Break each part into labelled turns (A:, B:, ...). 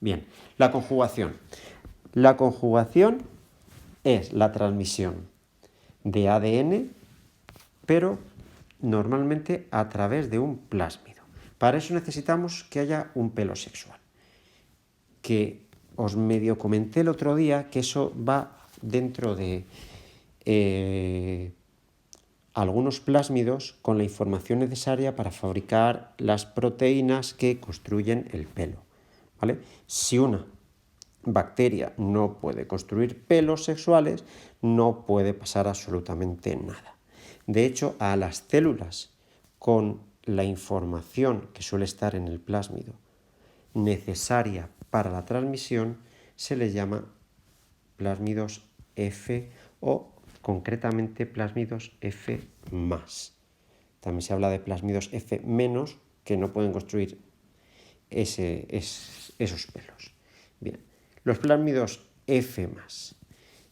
A: Bien, la conjugación. La conjugación es la transmisión de ADN, pero normalmente a través de un plásmido. Para eso necesitamos que haya un pelo sexual, que os medio comenté el otro día que eso va dentro de algunos plásmidos con la información necesaria para fabricar las proteínas que construyen el pelo, ¿vale? Si una bacteria no puede construir pelos sexuales, no puede pasar absolutamente nada. De hecho, a las células con la información que suele estar en el plásmido necesaria para la transmisión se les llama plásmidos F o concretamente plásmidos F+. También se habla de plásmidos F- que no pueden construir esos pelos. Bien, los plásmidos F+.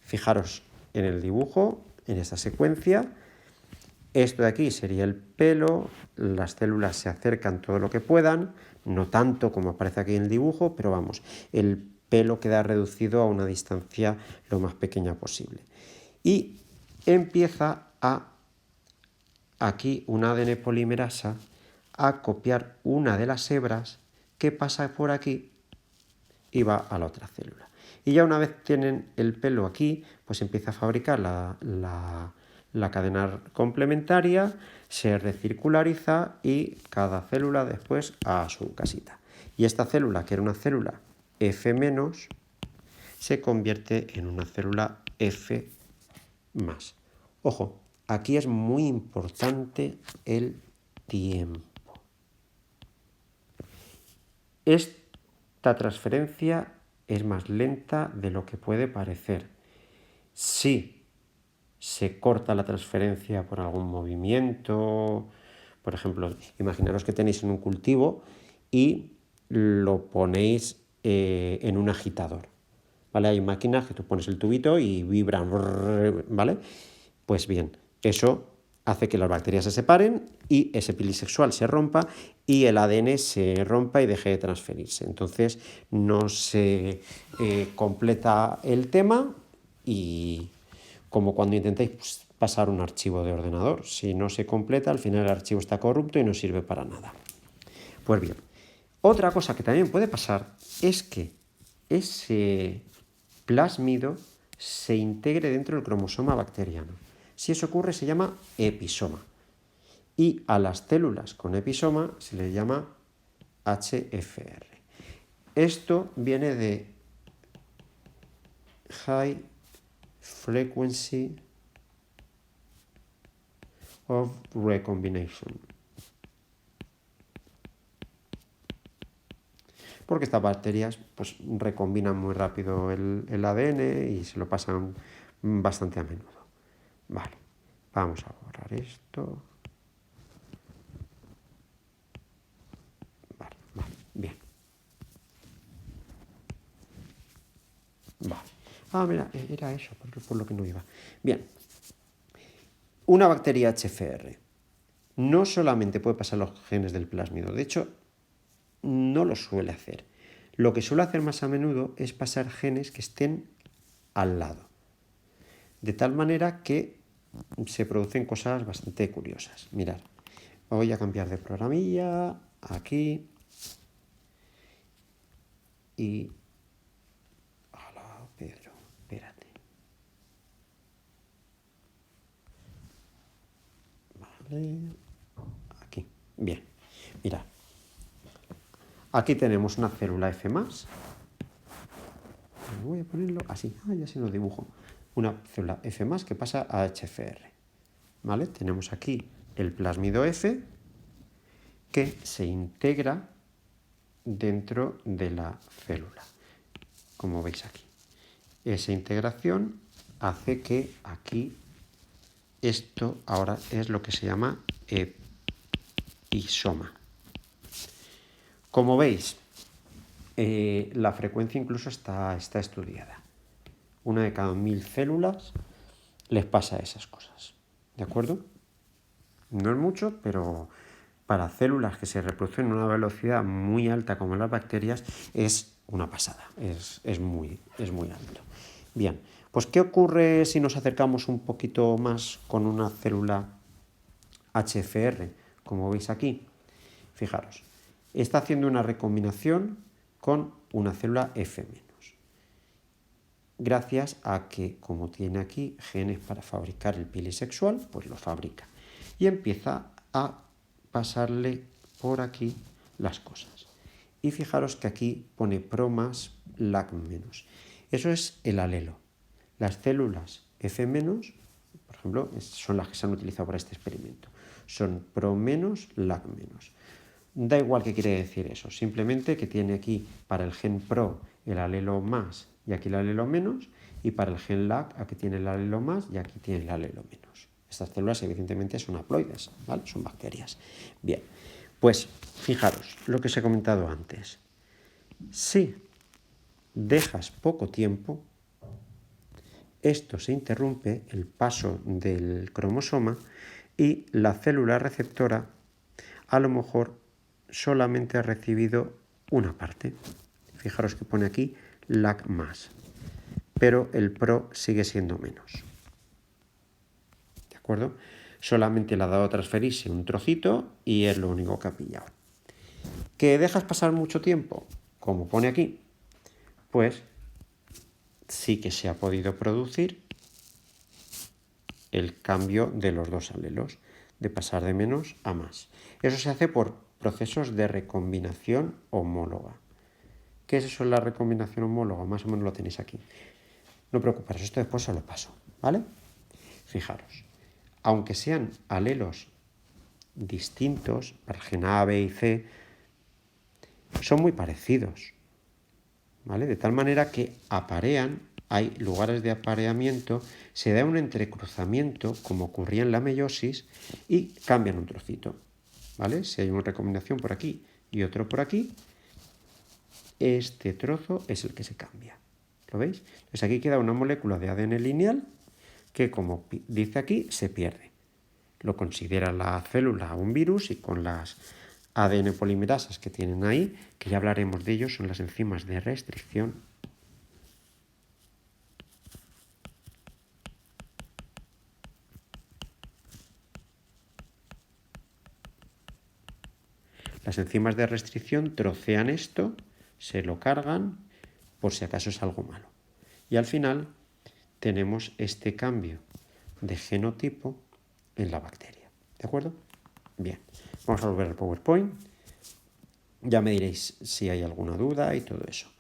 A: Fijaros en el dibujo, en esta secuencia. Esto de aquí sería el pelo, las células se acercan todo lo que puedan, no tanto como aparece aquí en el dibujo, pero vamos, el pelo queda reducido a una distancia lo más pequeña posible. Y empieza aquí una ADN polimerasa a copiar una de las hebras que pasa por aquí y va a la otra célula. Y ya una vez tienen el pelo aquí, pues empieza a fabricar la cadena complementaria, se recirculariza y cada célula después a su casita. Y esta célula, que era una célula F-, se convierte en una célula F+. Ojo, aquí es muy importante el tiempo. Esta transferencia es más lenta de lo que puede parecer. Si se corta la transferencia por algún movimiento, por ejemplo, imaginaros que tenéis en un cultivo y lo ponéis en un agitador, ¿vale? Hay máquinas que tú pones el tubito y vibran, ¿vale? Pues bien, eso hace que las bacterias se separen y ese pili sexual se rompa y el ADN se rompa y deje de transferirse. Entonces no se completa el tema y como cuando intentáis pasar un archivo de ordenador. Si no se completa, al final el archivo está corrupto y no sirve para nada. Pues bien, otra cosa que también puede pasar es que ese plásmido se integre dentro del cromosoma bacteriano. Si eso ocurre, se llama episoma. Y a las células con episoma se les llama HFR. Esto viene de High Frequency of Recombination. Porque estas bacterias pues, recombinan muy rápido el ADN y se lo pasan bastante a menudo. Vale, vamos a borrar esto. Vale, bien. Vale. Ah, mira, era eso, por lo que no iba. Bien. Una bacteria HFR no solamente puede pasar los genes del plásmido, de hecho, no lo suele hacer. Lo que suele hacer más a menudo es pasar genes que estén al lado. De tal manera que se producen cosas bastante curiosas. Mirad, voy a cambiar de programilla aquí y... Hola, Pedro, espérate. Vale, aquí, bien, mirad. Aquí tenemos una célula F+. Voy a ponerlo así, ya se lo dibujo. Una célula F+ que pasa a HFR. ¿Vale? Tenemos aquí el plásmido F que se integra dentro de la célula, como veis aquí. Esa integración hace que aquí esto ahora es lo que se llama episoma. Como veis, la frecuencia incluso está estudiada. Una de cada 1000 células les pasa esas cosas. ¿De acuerdo? No es mucho, pero para células que se reproducen a una velocidad muy alta como las bacterias es una pasada, es muy alto. Bien, pues ¿qué ocurre si nos acercamos un poquito más con una célula HFR? Como veis aquí, fijaros, está haciendo una recombinación con una célula F-, gracias a que, como tiene aquí genes para fabricar el pili sexual, pues lo fabrica. Y empieza a pasarle por aquí las cosas. Y fijaros que aquí pone pro más, LAC menos. Eso es el alelo. Las células F menos, por ejemplo, son las que se han utilizado para este experimento. Son pro menos, LAC menos. Da igual qué quiere decir eso, simplemente que tiene aquí para el gen pro el alelo más y aquí el alelo menos, y para el gen LAC aquí tiene el alelo más y aquí tiene el alelo menos. Estas células evidentemente son haploides, ¿vale? Son bacterias. Bien, pues fijaros lo que os he comentado antes. Si dejas poco tiempo, esto se interrumpe, el paso del cromosoma, y la célula receptora a lo mejor solamente ha recibido una parte. Fijaros que pone aquí LAC más, pero el pro sigue siendo menos. ¿De acuerdo? Solamente le ha dado a transferirse un trocito y es lo único que ha pillado. ¿Que dejas pasar mucho tiempo? Como pone aquí, pues sí que se ha podido producir el cambio de los dos alelos, de pasar de menos a más. Eso se hace por procesos de recombinación homóloga. ¿Qué es eso de la recombinación homóloga? Más o menos lo tenéis aquí. No preocuparos, esto después os lo paso, ¿vale? Fijaros, aunque sean alelos distintos, para el gen A, B y C, son muy parecidos, ¿vale? De tal manera que aparean, hay lugares de apareamiento, se da un entrecruzamiento, como ocurría en la meiosis, y cambian un trocito, ¿vale? Si hay una recombinación por aquí y otro por aquí, este trozo es el que se cambia. ¿Lo veis? Entonces aquí queda una molécula de ADN lineal que, como dice aquí, se pierde. Lo considera la célula un virus y con las ADN polimerasas que tienen ahí, que ya hablaremos de ellos, son las enzimas de restricción. Las enzimas de restricción trocean esto, se lo cargan por si acaso es algo malo. Y al final tenemos este cambio de genotipo en la bacteria. ¿De acuerdo? Bien, vamos a volver al PowerPoint. Ya me diréis si hay alguna duda y todo eso.